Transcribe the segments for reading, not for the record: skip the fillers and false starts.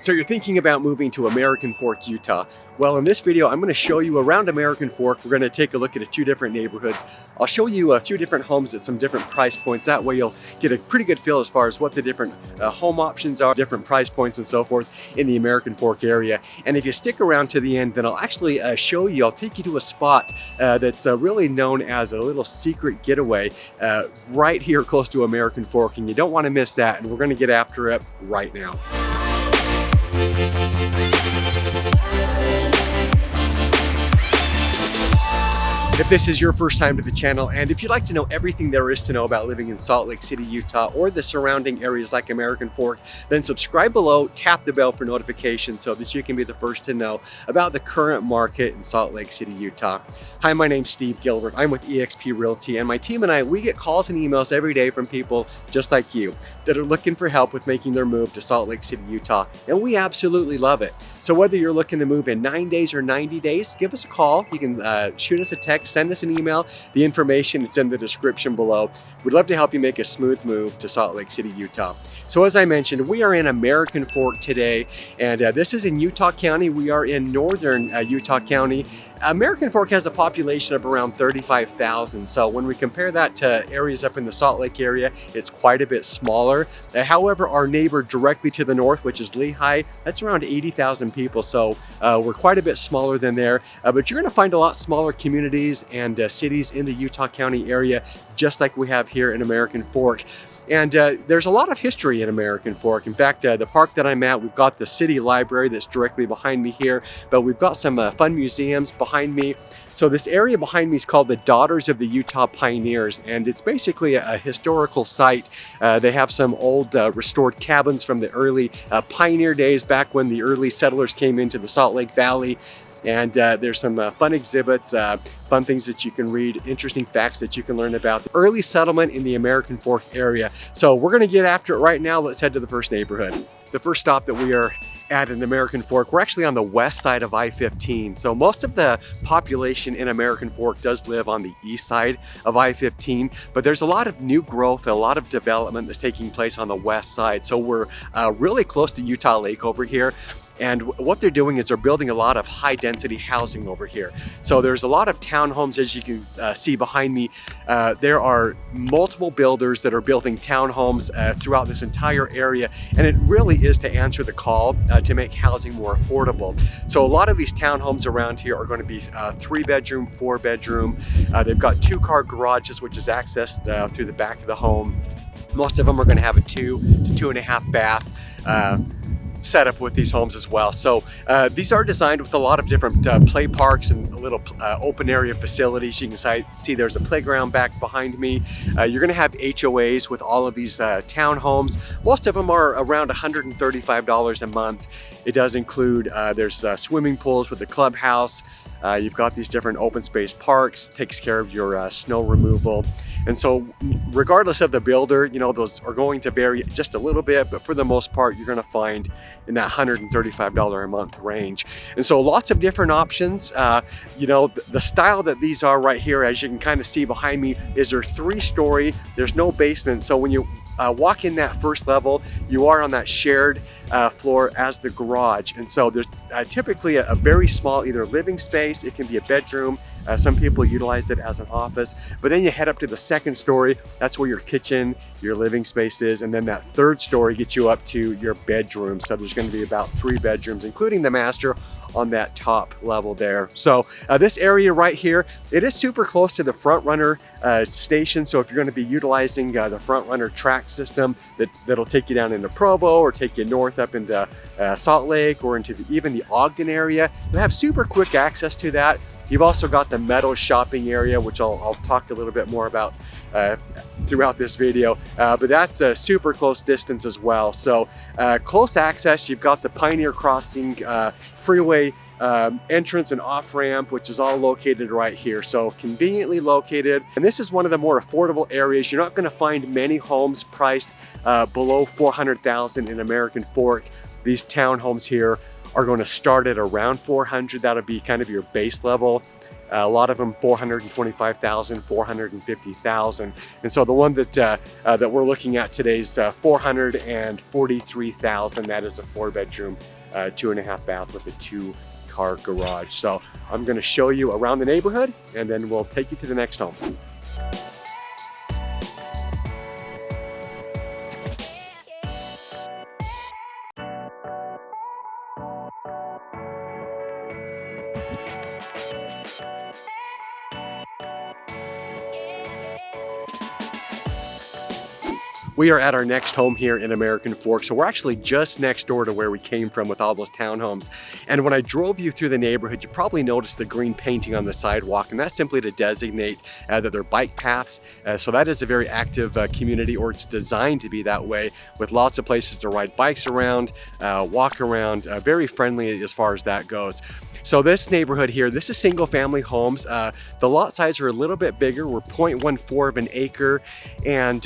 So you're thinking about moving to American Fork, Utah. Well, in this video, I'm going to show you around American Fork. We're going to take a look at a few different neighborhoods. I'll show you a few different homes at some different price points. That way you'll get a pretty good feel as far as what the different home options are, different price points and so forth in the American Fork area. And if you stick around to the end, then I'll actually I'll take you to a spot that's really known as a little secret getaway right here close to American Fork. And you don't want to miss that. And we're going to get after it right now. If this is your first time to the channel, and if you'd like to know everything there is to know about living in Salt Lake City, Utah, or the surrounding areas like American Fork, then subscribe below, tap the bell for notifications so that you can be the first to know about the current market in Salt Lake City, Utah. Hi, my name's Steve Gilbert. I'm with eXp Realty, and my team and I, we get calls and emails every day from people just like you that are looking for help with making their move to Salt Lake City, Utah, and we absolutely love it. So whether you're looking to move in 9 days or 90 days, give us a call. You can shoot us a text, send us an email. The information is in the description below. We'd love to help you make a smooth move to Salt Lake City, Utah. So as I mentioned, we are in American Fork today, and this is in Utah County. We are in northern Utah County. American Fork has a population of around 35,000. So when we compare that to areas up in the Salt Lake area, it's quite a bit smaller. However, our neighbor directly to the north, which is Lehigh, that's around 80,000 people. So we're quite a bit smaller than there, but you're going to find a lot smaller communities and cities in the Utah County area, just like we have here in American Fork. And there's a lot of history in American Fork. In fact, the park that I'm at, we've got the city library that's directly behind me here, but we've got some fun museums behind me. So this area behind me is called the Daughters of the Utah Pioneers, and it's basically a historical site. They have some old restored cabins from the early pioneer days, back when the early settlers came into the Salt Lake Valley. And there's some fun exhibits, fun things that you can read, interesting facts that you can learn about the early settlement in the American Fork area. So we're gonna get after it right now. Let's head to the first neighborhood. The first stop that we are at in American Fork, we're actually on the west side of I-15. So most of the population in American Fork does live on the east side of I-15, but there's a lot of new growth, a lot of development that's taking place on the west side. So we're really close to Utah Lake over here. And what they're doing is they're building a lot of high density housing over here. So there's a lot of townhomes, as you can see behind me. There are multiple builders that are building townhomes throughout this entire area. And it really is to answer the call to make housing more affordable. So a lot of these townhomes around here are going to be 3-bedroom, 4-bedroom. They've got 2-car garages, which is accessed through the back of the home. Most of them are going to have a 2 to 2.5 bath setup with these homes as well. So these are designed with a lot of different play parks and little open area facilities. You can see there's a playground back behind me. You're going to have HOAs with all of these townhomes. Most of them are around $135 a month. It does include, there's swimming pools with a clubhouse. You've got these different open space parks, takes care of your snow removal. And so regardless of the builder, you know, those are going to vary just a little bit, but for the most part, you're going to find in that $135 a month range. And so lots of different options. You know, the style that these are right here, as you can kind of see behind me, is they're 3-story. There's no basement. So when you walk in that first level, you are on that shared floor as the garage. And so there's typically a very small either living space, it can be a bedroom, some people utilize it as an office, but then you head up to the 2nd story, that's where your kitchen, your living space is, and then that 3rd story gets you up to your bedroom. So there's going to be about 3 bedrooms, including the master on that top level there. So this area right here, it is super close to the Front Runner station. So if you're going to be utilizing the Front Runner track system that'll take you down into Provo or take you north up into Salt Lake or into even the Ogden area, you have super quick access to that. You've also got the Meadows shopping area, which I'll talk a little bit more about throughout this video, but that's a super close distance as well. So close access. You've got the Pioneer Crossing freeway entrance and off ramp, which is all located right here. So conveniently located. And this is one of the more affordable areas. You're not going to find many homes priced below $400,000 in American Fork. These townhomes here are going to start at around $400,000. That'll be kind of your base level. A lot of them 425,000, 450,000. And so the one that we're looking at today is 443,000. That is a 4-bedroom, 2.5 bath with a 2-car garage. So I'm going to show you around the neighborhood, and then we'll take you to the next home. We are at our next home here in American Fork. So we're actually just next door to where we came from with all those townhomes. And when I drove you through the neighborhood, you probably noticed the green painting on the sidewalk, and that's simply to designate that they're bike paths. So that is a very active community, or it's designed to be that way, with lots of places to ride bikes around, walk around, very friendly as far as that goes. So this neighborhood here, this is single family homes. The lot size are a little bit bigger. We're 0.14 of an acre. And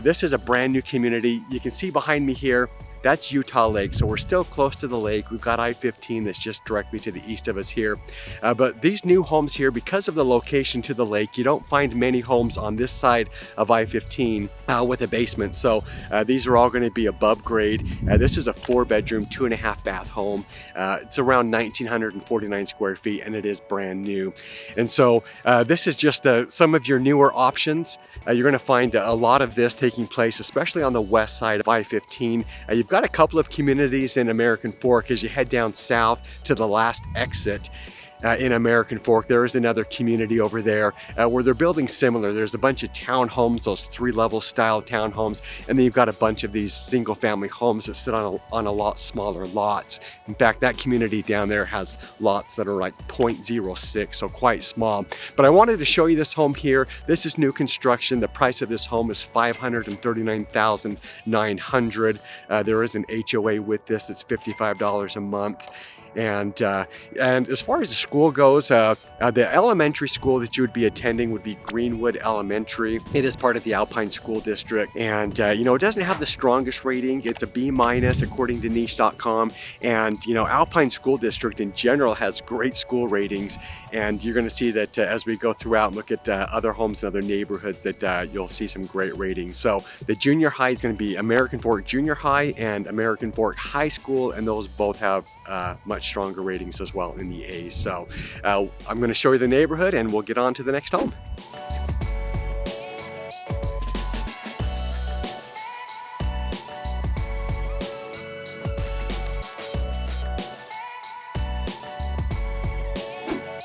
this is a brand new community. You can see behind me here, that's Utah Lake. So we're still close to the lake. We've got I-15 that's just directly to the east of us here. But these new homes here, because of the location to the lake, you don't find many homes on this side of I-15 with a basement. So these are all going to be above grade. This is a 4-bedroom, 2.5 bath home. It's around 1,949 square feet, and it is brand new. And so this is just some of your newer options. You're going to find a lot of this taking place, especially on the west side of I-15. You've got a couple of communities in American Fork as you head down south to the last exit. In American Fork, there is another community over there where they're building similar. There's a bunch of townhomes, those 3-level style townhomes, and then you've got a bunch of these single family homes that sit on a lot smaller lots. In fact, that community down there has lots that are like 0.06, so quite small. But I wanted to show you this home here. This is new construction. The price of this home is $539,900. There is an HOA with this. It's $55 a month. And as far as the school goes, the elementary school that you would be attending would be Greenwood Elementary. It is part of the Alpine School District, and you know, it doesn't have the strongest rating. It's a B- according to niche.com. And you know, Alpine School District in general has great school ratings, and you're going to see that as we go throughout and look at other homes in other neighborhoods, that you'll see some great ratings. So the junior high is going to be American Fork Junior High and American Fork High School, and those both have much stronger ratings as well in the A's. So I'm going to show you the neighborhood, and we'll get on to the next home.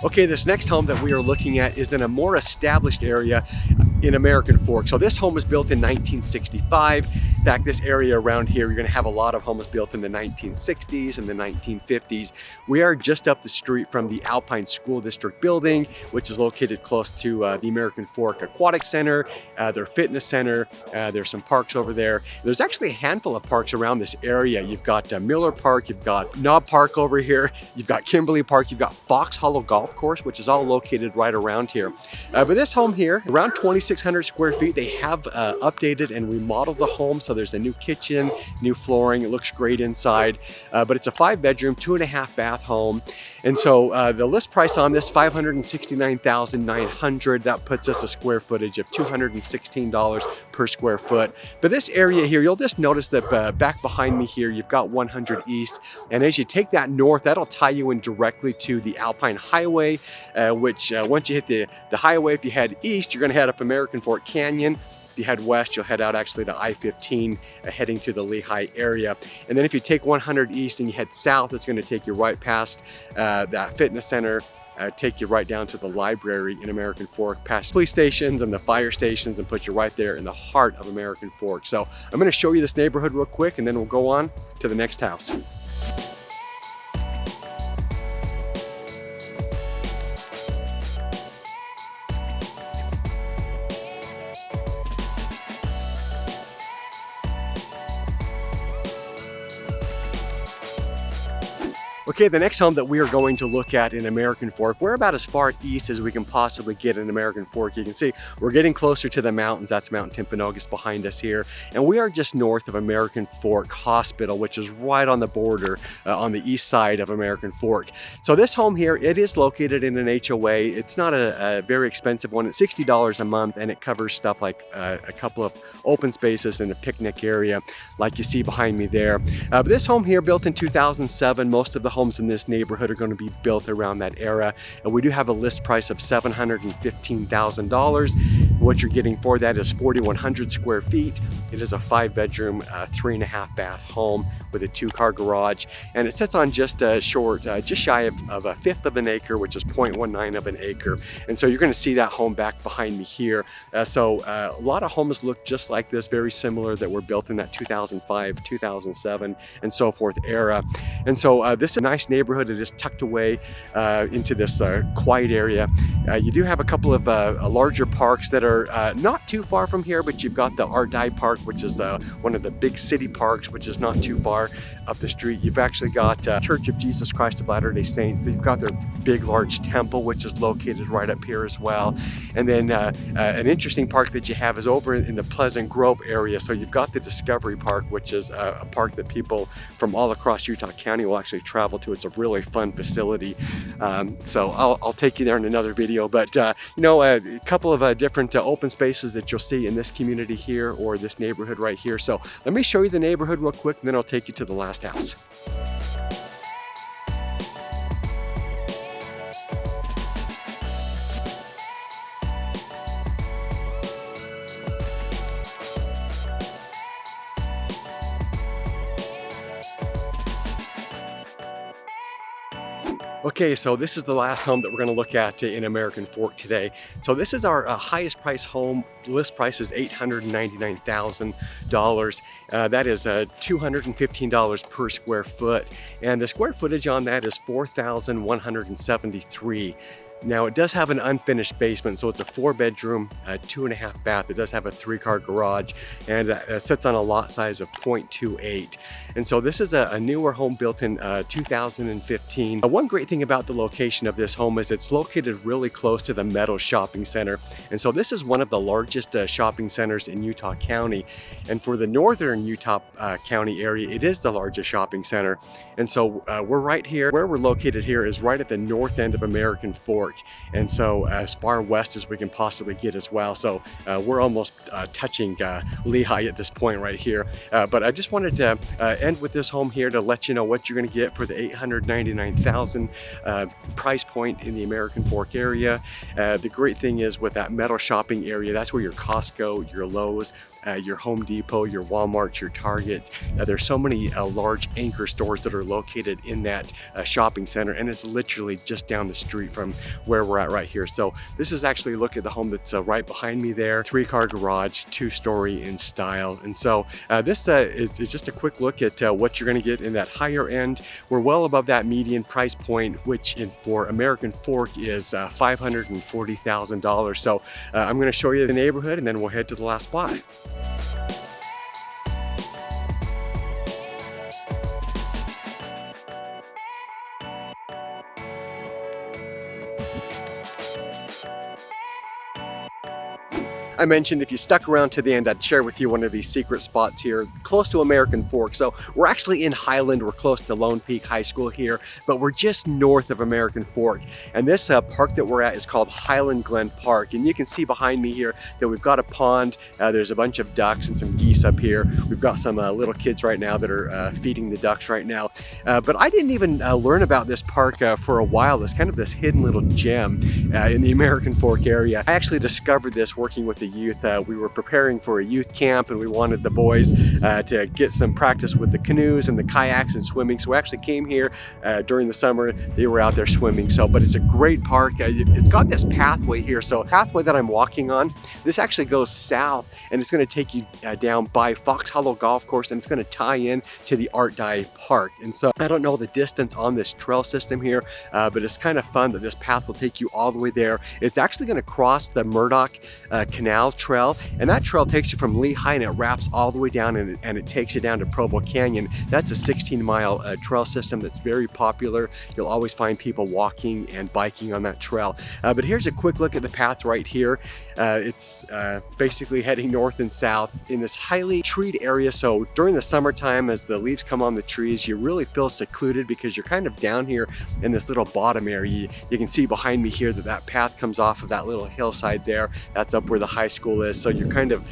Okay, this next home that we are looking at is in a more established area in American Fork. So this home was built in 1965. In fact, this area around here, you're going to have a lot of homes built in the 1960s and the 1950s. We are just up the street from the Alpine School District building, which is located close to the American Fork Aquatic Center, their fitness center. There's some parks over there. There's actually a handful of parks around this area. You've got Miller Park, you've got Knob Park over here, you've got Kimberly Park, you've got Fox Hollow Golf Course, which is all located right around here. But this home here, around 2,600 square feet, they have updated and remodeled the home. So there's a new kitchen, new flooring. It looks great inside, but it's a 5-bedroom, 2.5 bath home. And so the list price on this, $569,900. That puts us a square footage of $216 per square foot. But this area here, you'll just notice that back behind me here, you've got 100 East. And as you take that north, that'll tie you in directly to the Alpine Highway, which once you hit the highway, if you head east, you're going to head up American Fork Canyon. If you head west, you'll head out actually to I-15, heading to the Lehigh area. And then if you take 100 East and you head south, it's going to take you right past that fitness center, take you right down to the library in American Fork, past police stations and the fire stations, and put you right there in the heart of American Fork. So I'm going to show you this neighborhood real quick, and then we'll go on to the next house. Okay, the next home that we are going to look at in American Fork, we're about as far east as we can possibly get in American Fork. You can see we're getting closer to the mountains. That's Mount Timpanogos behind us here. And we are just north of American Fork Hospital, which is right on the border on the east side of American Fork. So this home here, it is located in an HOA. It's not a very expensive one. It's $60 a month, and it covers stuff like a couple of open spaces and a picnic area like you see behind me there. But this home here, built in 2007, most of the homes in this neighborhood are going to be built around that era, and we do have a list price of $715,000. What you're getting for that is 4,100 square feet. It is a 5-bedroom, 3.5 bath home with a 2-car garage, and it sits on just short, just shy of 1/5 of an acre, which is 0.19 of an acre. And so you're going to see that home back behind me here. A lot of homes look just like this, very similar, that were built in that 2005, 2007, and so forth era. And so this is a nice neighborhood. It is tucked away into this quiet area. You do have a couple of larger parks that are not too far from here, but you've got the Art Dye Park, which is one of the big city parks, which is not too far up the street. You've actually got Church of Jesus Christ of Latter-day Saints. They've got their big, large temple, which is located right up here as well. And then an interesting park that you have is over in the Pleasant Grove area. So you've got the Discovery Park, which is a park that people from all across Utah County will actually travel to. It's a really fun facility. So I'll take you there in another video. But you know, a couple of different open spaces that you'll see in this community here, or this neighborhood right here. So let me show you the neighborhood real quick, and then I'll take you to the last house. Okay, so this is the last home that we're going to look at in American Fork today. So this is our highest price home. The list price is $899,000. That is $215 per square foot, and the square footage on that is 4,173. Now it does have an unfinished basement, so it's a 4-bedroom, 2.5 bath. It does have a 3-car garage, and it sits on a lot size of 0.28. And so this is a newer home built in 2015. One great thing about the location of this home is it's located really close to the Meadows Shopping Center. And so this is one of the largest shopping centers in Utah County. And for the northern Utah County area, it is the largest shopping center. And so we're right here. Where we're located here is right at the north end of American Fork. And so as far west as we can possibly get as well. So we're almost touching Lehigh at this point right here. But I just wanted to end with this home here to let you know what you're going to get for the $899,000 price point in the American Fork area. The great thing is with that Meadows shopping area, that's where your Costco, your Lowe's, your Home Depot, your Walmart, your Target. There's so many large anchor stores that are located in that shopping center, and it's literally just down the street from where we're at right here. So this is actually a look at the home that's right behind me there. 3-car garage, 2-story in style. And so this is just a quick look at what you're going to get in that higher end. We're well above that median price point, which for American Fork is $540,000. So I'm going to show you the neighborhood, and then we'll head to the last spot. I mentioned if you stuck around to the end, I'd share with you one of these secret spots here close to American Fork. So we're actually in Highland. We're close to Lone Peak High School here, but we're just north of American Fork. And this park that we're at is called Highland Glen Park. And you can see behind me here that we've got a pond. There's a bunch of ducks and some geese up here. We've got some little kids right now that are feeding the ducks right now. But I didn't even learn about this park for a while. It's kind of this hidden little gem in the American Fork area. I actually discovered this working with the youth. We were preparing for a youth camp, and we wanted the boys to get some practice with the canoes and the kayaks and swimming. So we actually came here during the summer. They were out there swimming. But it's a great park. It's got this pathway here. So the pathway that I'm walking on, this actually goes south, and it's going to take you down by Fox Hollow Golf Course, and it's going to tie in to the Art Dye Park. And so I don't know the distance on this trail system here, but it's kind of fun that this path will take you all the way there. It's actually going to cross the Murdoch Canal Canal Trail, and that trail takes you from Lehigh and it wraps all the way down and it takes you down to Provo Canyon. That's a 16-mile trail system that's very popular. You'll always find people walking and biking on that trail. But here's a quick look at the path right here. It's basically heading north and south in this highly treed area. So during the summertime, as the leaves come on the trees, you really feel secluded because you're kind of down here in this little bottom area. You can see behind me here that path comes off of that little hillside there. That's up where the high school is. So you're kind of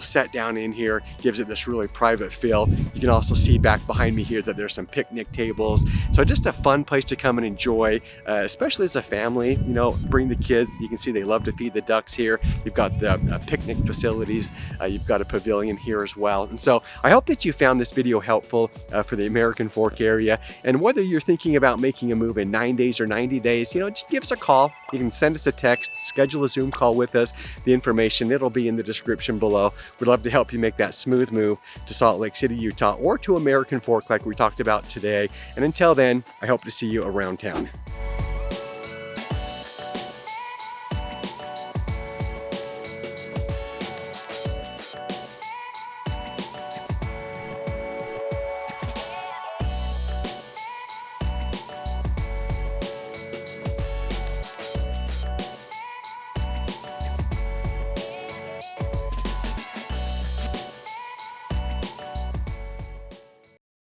set down in here, gives it this really private feel. You can also see back behind me here that there's some picnic tables. So just a fun place to come and enjoy, especially as a family. Bring the kids. You can see they love to feed the ducks here. You've got the picnic facilities. You've got a pavilion here as well. And so I hope that you found this video helpful for the American Fork area. And whether you're thinking about making a move in 9 days or 90 days, just give us a call. You can send us a text, schedule a Zoom call with us. The information, it'll be in the description below. We'd love to help you make that smooth move to Salt Lake City, Utah, or to American Fork like we talked about today. And until then, I hope to see you around town.